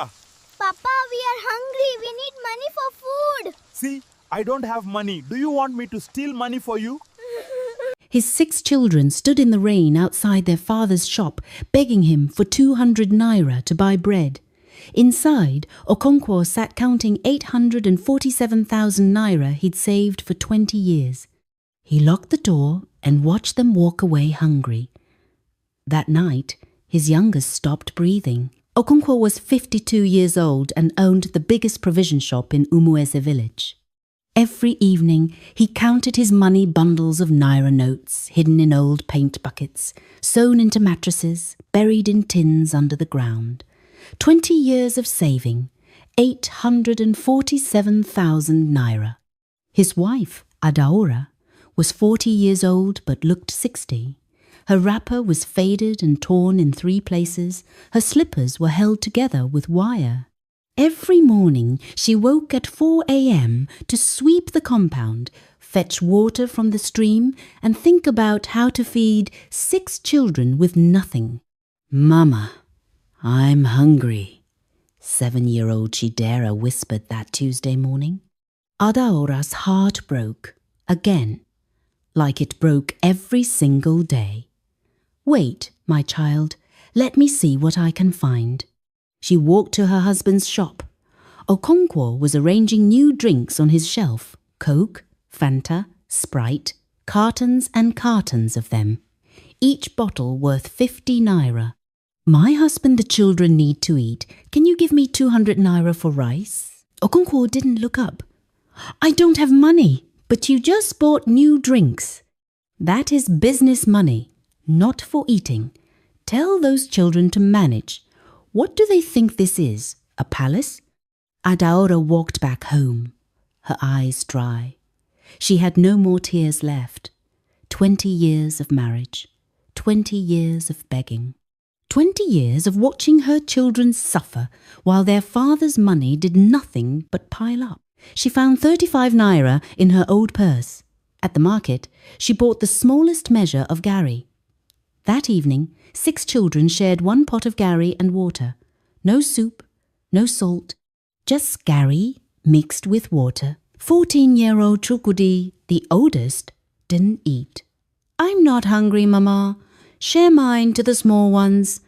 Chiamaka. Papa, we are hungry. We need money for food. See, I don't have money. Do you want me to steal money for you? His 6 children stood in the rain outside their father's shop, begging him for 200 naira to buy bread. Inside, Okonkwo sat counting 847,000 naira he'd saved for 20 years. He locked the door and watched them walk away hungry. That night, his youngest stopped breathing. Okonkwo was 52 years old and owned the biggest provision shop in Umueze village. Every evening, he counted his money bundles of naira notes hidden in old paint buckets, sewn into mattresses, buried in tins under the ground. 20 years of saving, 847,000 naira. His wife, Adaora, was 40 years old but looked 60. Her wrapper was faded and torn in 3 places. Her slippers were held together with wire. Every morning she woke at 4 a.m. to sweep the compound, fetch water from the stream, and think about how to feed 6 children with nothing. "Mama, I'm hungry," 7-year-old Chidera whispered that Tuesday morning. Adaora's heart broke, again, like it broke every single day. "Wait, my child, let me see what I can find." She walked to her husband's shop. Okonkwo was arranging new drinks on his shelf, Coke, Fanta, Sprite, cartons and cartons of them, each bottle worth 50 naira. "My husband, the children need to eat. Can you give me 200 naira for rice?" Okonkwo didn't look up. "I don't have money, but you just bought new drinks. That is business money, not for eating. Tell those children to manage. What do they think this is, a palace?" Adaora walked back home, her eyes dry. She had no more tears left. 20 years of marriage, 20 years of begging, 20 years of watching her children suffer while their father's money did nothing but pile up. She found 35 naira in her old purse. At the market, she bought the smallest measure of gari. That evening, 6 children shared 1 pot of gari and water. No soup, no salt, just gari mixed with water. 14-year-old Chukudi, the oldest, didn't eat. "I'm not hungry, Mama. Share mine to the small ones."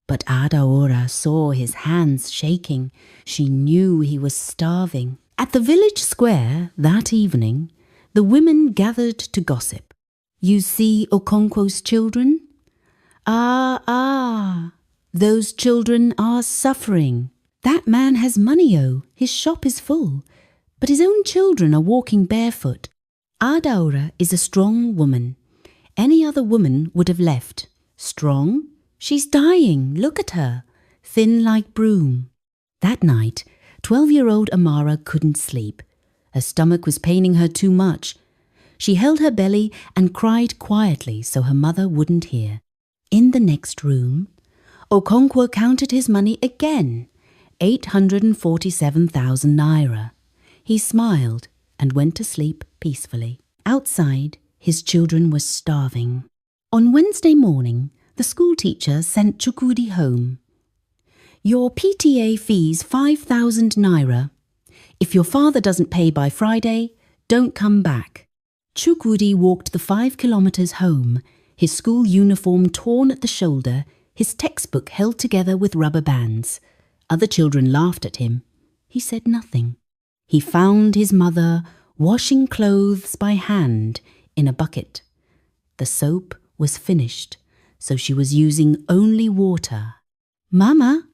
But Adaora saw his hands shaking. She knew he was starving. At the village square that evening, the women gathered to gossip. "You see Okonkwo's children? Ah, those children are suffering. That man has money, his shop is full, but his own children are walking barefoot. Adaora is a strong woman. Any other woman would have left. Strong? She's dying, look at her, thin like broom." That night, 12-year-old Amara couldn't sleep. Her stomach was paining her too much. She held her belly and cried quietly so her mother wouldn't hear. In the next room, Okonkwo counted his money again, 847,000 naira. He smiled and went to sleep peacefully. Outside, his children were starving. On Wednesday morning, the school teacher sent Chukudi home. "Your PTA fee's 5,000 naira. If your father doesn't pay by Friday, don't come back." Chukudi walked the 5 kilometers home, his school uniform torn at the shoulder, his textbook held together with rubber bands. Other children laughed at him. He said nothing. He found his mother washing clothes by hand in a bucket. The soap was finished, so she was using only water. "Mama,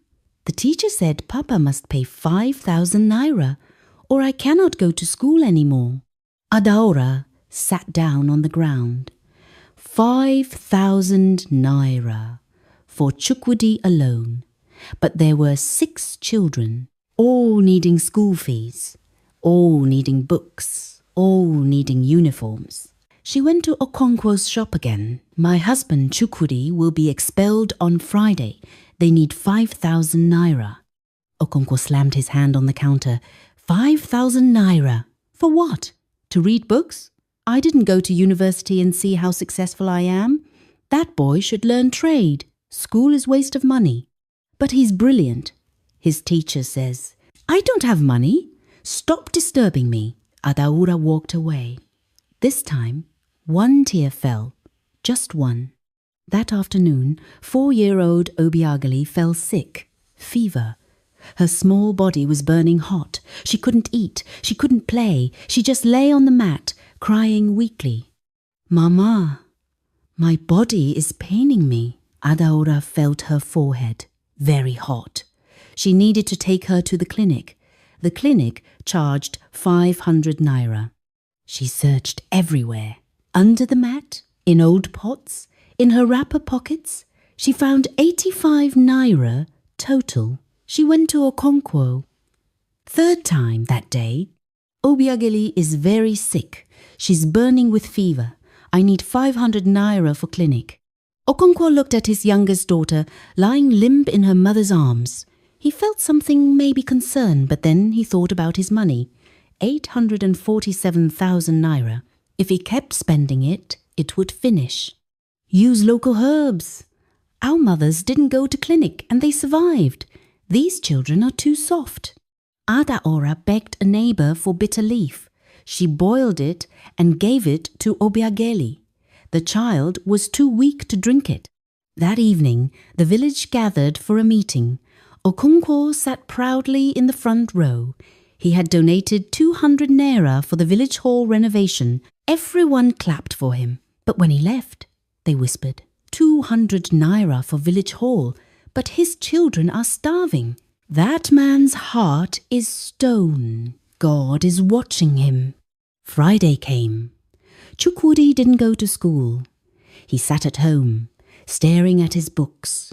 the teacher said Papa must pay 5,000 naira, or I cannot go to school anymore." Adaora sat down on the ground. 5,000 naira for Chukwudi alone. But there were 6 children, all needing school fees, all needing books, all needing uniforms. She went to Okonkwo's shop again. "My husband Chukwudi will be expelled on Friday. They need 5,000 naira. Okonkwo slammed his hand on the counter. 5,000 naira. For what? To read books? I didn't go to university and see how successful I am. That boy should learn trade. School is waste of money. But he's brilliant. his teacher says. I don't have money. Stop disturbing me. Adaura walked away. This time, one tear fell. Just one. That afternoon, 4-year-old Obiageli fell sick. Fever. Her small body was burning hot. She couldn't eat. She couldn't play. She just lay on the mat, crying weakly. Mama, my body is paining me. Adaura felt her forehead. Very hot. She needed to take her to the clinic. The clinic charged 500 naira. She searched everywhere. Under the mat, in old pots, in her wrapper pockets. She found 85 naira total. She went to Okonkwo. Third time that day. Obiageli is very sick. She's burning with fever. I need 500 naira for clinic. Okonkwo looked at his youngest daughter, lying limp in her mother's arms. He felt something maybe concern, but then he thought about his money. 847,000 naira. If he kept spending it, it would finish. Use local herbs. Our mothers didn't go to clinic and they survived. These children are too soft. Adaora begged a neighbor for bitter leaf. She boiled it and gave it to Obiageli. The child was too weak to drink it. That evening, the village gathered for a meeting. Okonkwo sat proudly in the front row. He had donated 200 naira for the village hall renovation. Everyone clapped for him. But when he left, they whispered, 200 naira for village hall, but his children are starving. That man's heart is stone. God is watching him. Friday came. Chukwudi didn't go to school. He sat at home, staring at his books.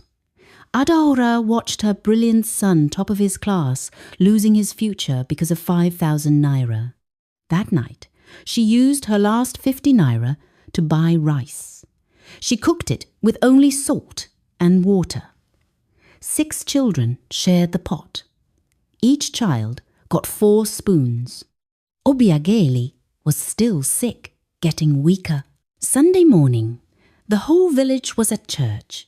Adaora watched her brilliant son top of his class, losing his future because of 5,000 naira. That night, she used her last 50 naira to buy rice. She cooked it with only salt and water. 6 children shared the pot. Each child got 4 spoons. Obiageli was still sick, getting weaker. Sunday morning, the whole village was at church.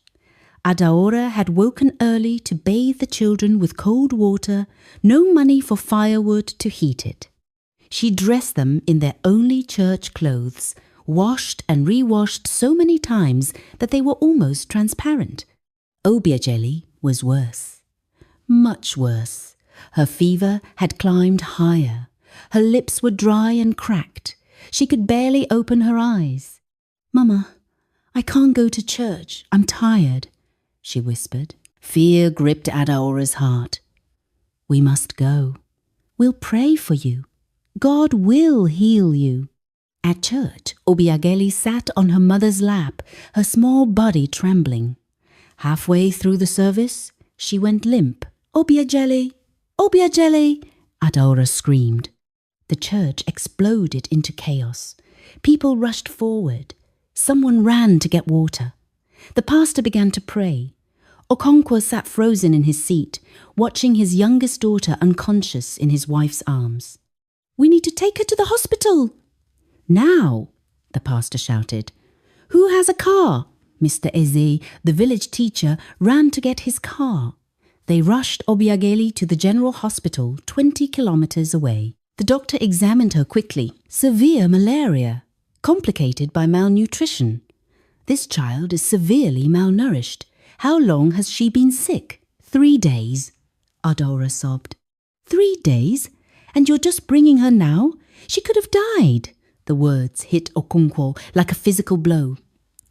Adaora had woken early to bathe the children with cold water, no money for firewood to heat it. She dressed them in their only church clothes, washed and rewashed so many times that they were almost transparent. Obiageli was worse. Much worse. Her fever had climbed higher. Her lips were dry and cracked. She could barely open her eyes. Mama, I can't go to church. I'm tired, she whispered. Fear gripped Adaora's heart. We must go. We'll pray for you. God will heal you. At church, Obiageli sat on her mother's lap, her small body trembling. Halfway through the service, she went limp. Obiageli! Obiageli! Adaora screamed. The church exploded into chaos. People rushed forward. Someone ran to get water. The pastor began to pray. Okonkwo sat frozen in his seat, watching his youngest daughter unconscious in his wife's arms. We need to take her to the hospital. Now, the pastor shouted. Who has a car? Mr. Eze, the village teacher, ran to get his car. They rushed Obiageli to the general hospital 20 kilometers away. The doctor examined her quickly. Severe malaria, complicated by malnutrition. This child is severely malnourished. How long has she been sick? 3 days, Adaora sobbed. 3 days? And you're just bringing her now? She could have died. The words hit Okonkwo like a physical blow.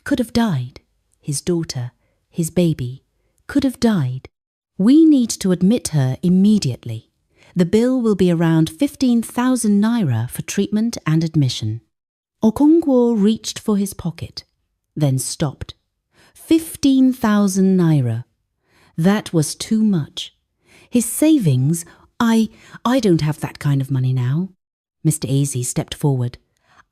Could have died. His daughter, his baby, could have died. We need to admit her immediately. The bill will be around 15,000 naira for treatment and admission. Okonkwo reached for his pocket, then stopped. 15,000 naira. That was too much. His savings, I don't have that kind of money now. Mr. Eze stepped forward.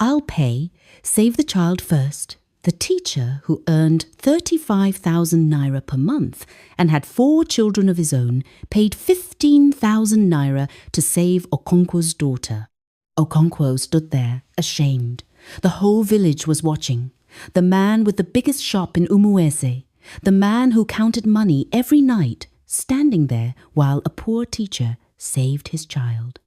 I'll pay. Save the child first. The teacher, who earned 35,000 naira per month and had 4 children of his own, paid 15,000 naira to save Okonkwo's daughter. Okonkwo stood there, ashamed. The whole village was watching. The man with the biggest shop in Umueze, the man who counted money every night, standing there while a poor teacher saved his child.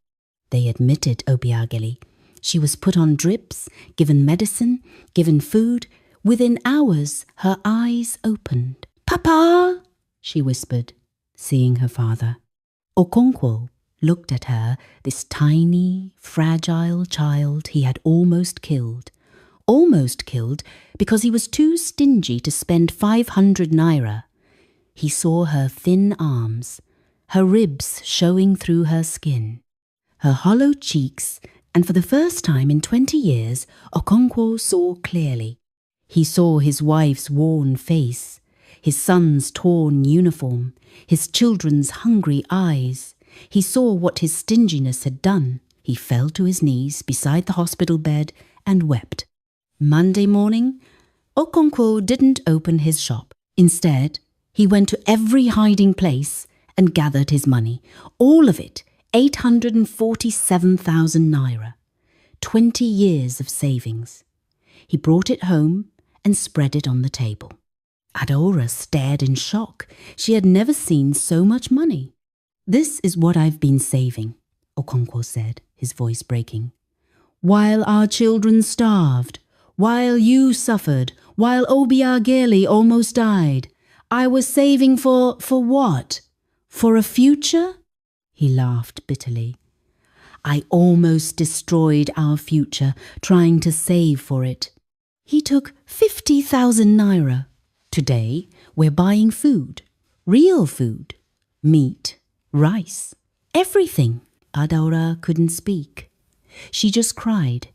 They admitted Obiageli. She was put on drips, given medicine, given food. Within hours, her eyes opened. "Papa!" she whispered, seeing her father. Okonkwo looked at her, this tiny, fragile child he had almost killed. Almost killed because he was too stingy to spend 500 naira. He saw her thin arms, her ribs showing through her skin, her hollow cheeks, and for the first time in 20 years, Okonkwo saw clearly. He saw his wife's worn face, his son's torn uniform, his children's hungry eyes. He saw what his stinginess had done. He fell to his knees beside the hospital bed and wept. Monday morning, Okonkwo didn't open his shop. Instead, he went to every hiding place and gathered his money. All of it, 847,000 naira. 20 years of savings. He brought it home and spread it on the table. Adaora stared in shock. She had never seen so much money. "This is what I've been saving," Okonkwo said, his voice breaking. "While our children starved, while you suffered, while Obiageli almost died, I was saving for what? For a future?" He laughed bitterly. "I almost destroyed our future trying to save for it." He took 50,000 naira. Today, we're buying food, real food, meat, rice, everything. Adaora couldn't speak. She just cried.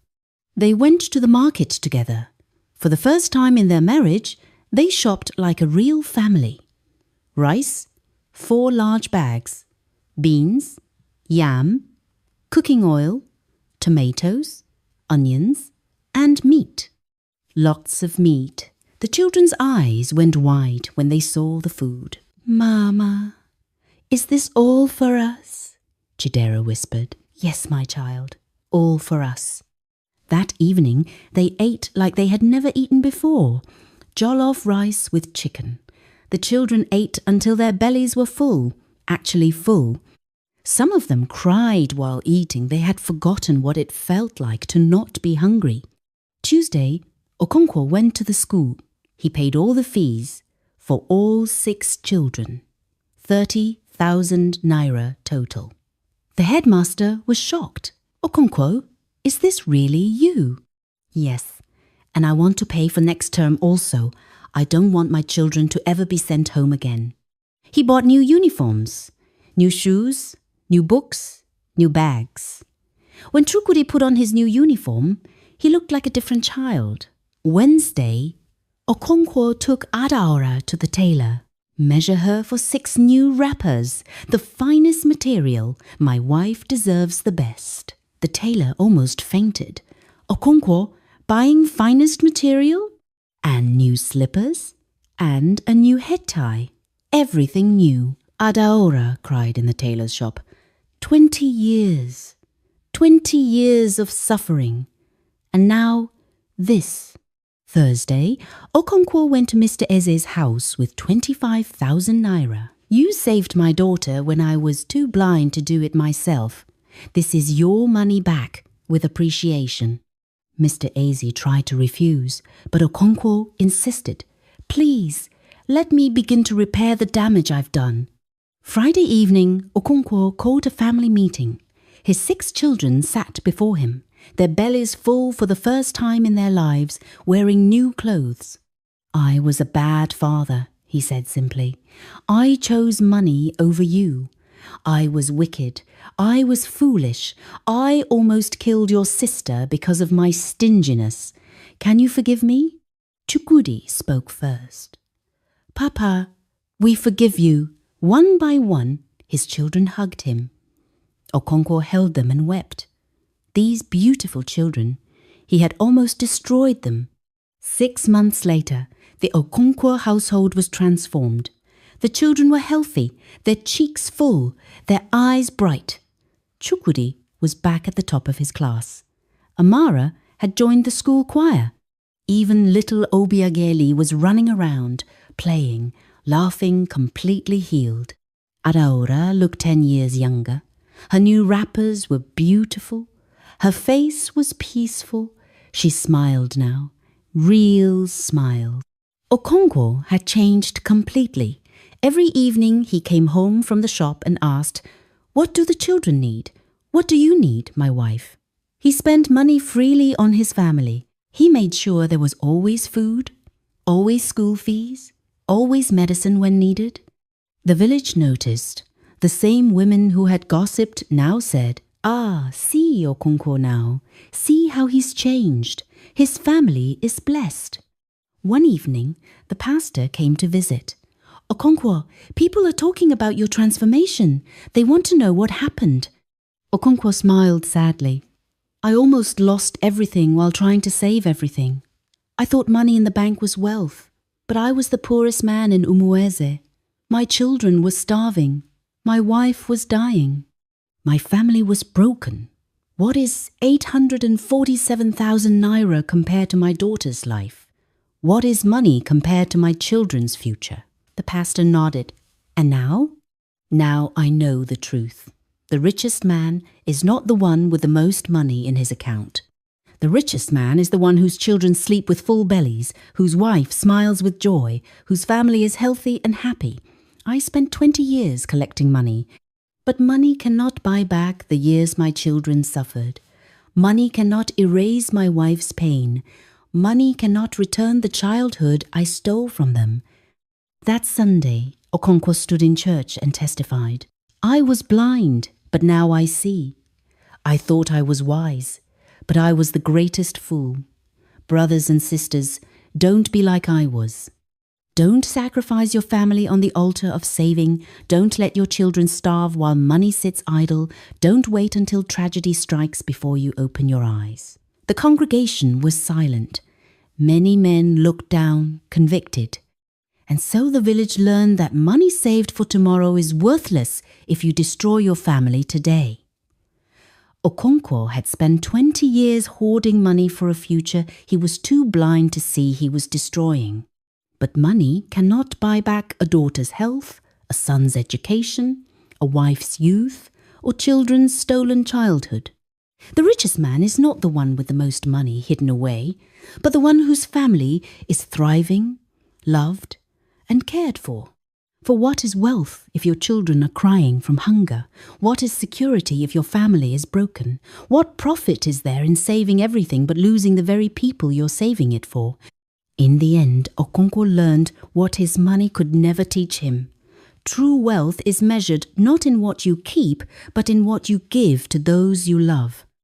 They went to the market together. For the first time in their marriage, they shopped like a real family. Rice, 4 large bags, beans, yam, cooking oil, tomatoes, onions, and meat. Lots of meat. The children's eyes went wide when they saw the food. "Mama, is this all for us?" Chidera whispered. "Yes, my child, all for us." That evening, they ate like they had never eaten before. Jollof rice with chicken. The children ate until their bellies were full, actually full. Some of them cried while eating. They had forgotten what it felt like to not be hungry. Tuesday, Okonkwo went to the school. He paid all the fees for all 6 children. 30,000 naira total. The headmaster was shocked. "Okonkwo, is this really you?" "Yes, and I want to pay for next term also. I don't want my children to ever be sent home again." He bought new uniforms, new shoes, new books, new bags. When Chukudi put on his new uniform, he looked like a different child. Wednesday, Okonkwo took Adaora to the tailor. "Measure her for 6 new wrappers, the finest material. My wife deserves the best." The tailor almost fainted. Okonkwo buying finest material? And new slippers? And a new head tie? Everything new. Adaora cried in the tailor's shop. 20 years. 20 years of suffering. And now this. Thursday, Okonkwo went to Mr. Eze's house with 25,000 naira. "You saved my daughter when I was too blind to do it myself. This is your money back, with appreciation." Mr. Eze tried to refuse, but Okonkwo insisted. "Please, let me begin to repair the damage I've done." Friday evening, Okonkwo called a family meeting. His 6 children sat before him, their bellies full for the first time in their lives, wearing new clothes. "I was a bad father," he said simply. "I chose money over you. I was wicked. I was foolish. I almost killed your sister because of my stinginess. Can you forgive me?" Chukudi spoke first. "Papa, we forgive you." One by one, his children hugged him. Okonkwo held them and wept. These beautiful children, he had almost destroyed them. 6 months later, the Okonkwo household was transformed. The children were healthy, their cheeks full, their eyes bright. Chukudi was back at the top of his class. Amara had joined the school choir. Even little Obiageli was running around, playing, laughing, completely healed. Adaora looked 10 years younger. Her new wrappers were beautiful. Her face was peaceful. She smiled now. Real smiles. Okonkwo had changed completely. Every evening he came home from the shop and asked, "What do the children need? What do you need, my wife?" He spent money freely on his family. He made sure there was always food, always school fees, always medicine when needed. The village noticed. The same women who had gossiped now said, "Ah, see Okonkwo now. See how he's changed. His family is blessed." One evening, the pastor came to visit. "Okonkwo, people are talking about your transformation. They want to know what happened." Okonkwo smiled sadly. "I almost lost everything while trying to save everything. I thought money in the bank was wealth, but I was the poorest man in Umueze. My children were starving. My wife was dying. My family was broken. What is 847,000 naira compared to my daughter's life? What is money compared to my children's future?" The pastor nodded. "And now?" "Now I know the truth. The richest man is not the one with the most money in his account. The richest man is the one whose children sleep with full bellies, whose wife smiles with joy, whose family is healthy and happy. I spent 20 years collecting money, but money cannot buy back the years my children suffered. Money cannot erase my wife's pain. Money cannot return the childhood I stole from them." That Sunday, Okonkwo stood in church and testified, "I was blind, but now I see. I thought I was wise, but I was the greatest fool. Brothers and sisters, don't be like I was. Don't sacrifice your family on the altar of saving. Don't let your children starve while money sits idle. Don't wait until tragedy strikes before you open your eyes." The congregation was silent. Many men looked down, convicted. And so the village learned that money saved for tomorrow is worthless if you destroy your family today. Okonkwo had spent 20 years hoarding money for a future he was too blind to see he was destroying. But money cannot buy back a daughter's health, a son's education, a wife's youth, or children's stolen childhood. The richest man is not the one with the most money hidden away, but the one whose family is thriving, loved, and cared for. For what is wealth if your children are crying from hunger? What is security if your family is broken? What profit is there in saving everything but losing the very people you're saving it for? In the end, Okonkwo learned what his money could never teach him. True wealth is measured not in what you keep, but in what you give to those you love.